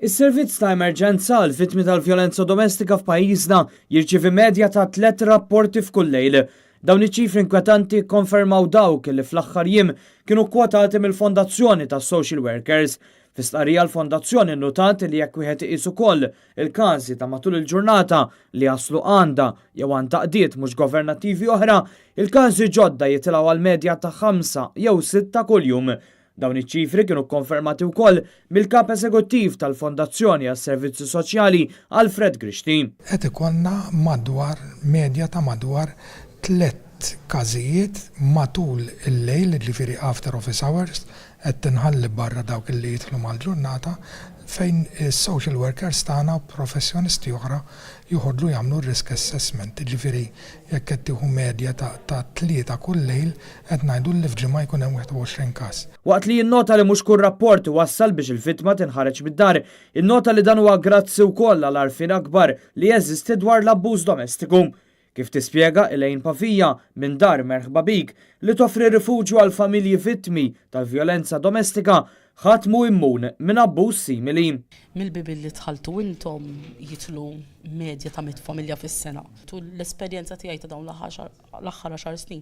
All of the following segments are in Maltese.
Is-servizz ta' emerġenza għal vittmi tal-vjolenza domestika f'pajjiżna jirċievi medja ta' 3 rapporti f'kull lejl. Dawn iċ-ċifri inkwetanti konfermaw dawk li fl-aħħar jiem kienu kwotati mill-Fondazzjoni tas Social Workers. Fi-stqarrija l-Fondazzjoni nnotat li jekk wieħed iqis ukoll il-każi ta' matul il-ġurnata li jaslu għandha jew għand taqdiet mhux governattivi oħra, il-każi ġodda jitilgħu għal medja ta' 5 jew 6 kuljum. Dawn iċ-ċifri kienu konfermati wkoll mill-kap eżekuttiv tal-Fondazzjoni għas-Servizzi Soċjali Alfred Grixti. Qed ikollna medja ta' madwar 3 każijiet matul il-lejl, ġifieri after office hours, qed tinħalli barra dawk li jidħlu mal-ġurnata fejn is-social workers tagħna u professjonisti oħra joħodlu jagħmlu risk assessment. Ġifieri jekk qed tieħu medja ta' 3 kull lejl qed ngħidu li f'ġimgħa jkun hemm 21 każ. Waqt li jinnota li mhux kull rapport wassal biex il-vittma tinħareġ mid-dar, innota li dan huwa grazzi wkoll għal għarfien akbar li jeżisti dwar l-abbuż domestiku. Kif tispjega Elaine Pavija minn dar Merħba Bik li toffri rifuġju għal familji vittmi tal-vjolenza domestika ħadd mhu immun minn abbuż simili. Mill-bibil li tħaltu intom jitlu medja ta' 100 familja fis-sena. Tul l-esperjenza tiegħi ta' dawn l-aħħar 10 snin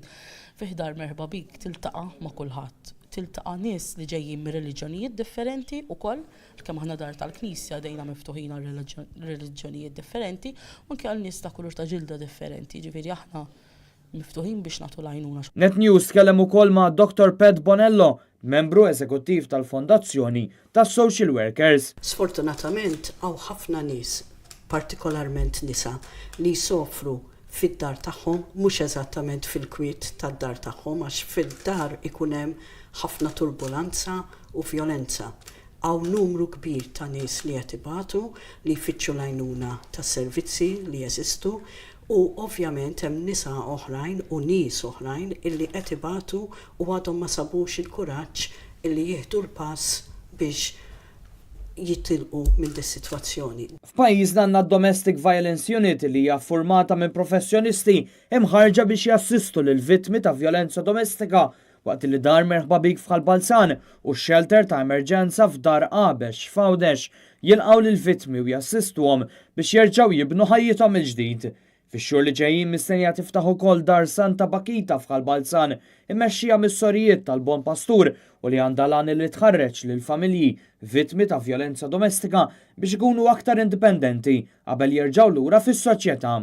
fih dar Merħba Bik tiltaqa' ma' kulħadd. Tiltaqa' nies li ġejjin minn reliġjonijiet differenti wkoll, kemm aħna dar tal-Knisja dejna miftuħin għal reliġjonijiet differenti, u anke għal nies ta' kulur ta' ġilda differenti, ġifieri aħna miftuħin biex nagħtu l-għajnuna. Net News tkellem ukoll ma' Dr. Pat Bonello, membru eżekuttiv tal-Fondazzjoni tas-Social Workers. Sfortunatament hawn ħafna nies, partikolarment nisa, li jsofru fid-dar tagħhom, mhux eżattament fil-kwiet tad-dar tagħhom, għax fid-dar ikun hemm ħafna turbulanza u vjolenza. Hawn numru kbir ta' nies li qed ibatu li jfittxu l-għajnuna tas-servizzi li jeżistu, u ovvjament hemm nisa oħrajn u nies oħrajn illi qed ibatu u għadhom ma sabux il-kuraġġ illi jieħdu l-pass biex jittilqu minn dis-sitwazzjoni. F'pajjiżna għandna Domestic Violence Unit li hija ffurmata minn professjonisti imħarġa biex jassistu lil vittmi ta' vjolenza domestika waqt li dar Merħba Bik f'Ħalbalzan u x-shelter ta' emerġenza f'dar Qabex f'Għawdex jilqgħu lil vittmi u jassistuhom biex jerġgħu jibnu ħajjithom il-ġdid. Fix-xhur li ġejjin mistennija tiftaħ ukoll dar Santa Bakita f'Ħalbalzan immexxija mis-Sorijiet tal-Bon Pastur u li għandha lan li tħarreġ lil familji vittmi ta' vjolenza domestika biex ikunu aktar indipendenti qabel jerġgħu lura fis-soċjetà.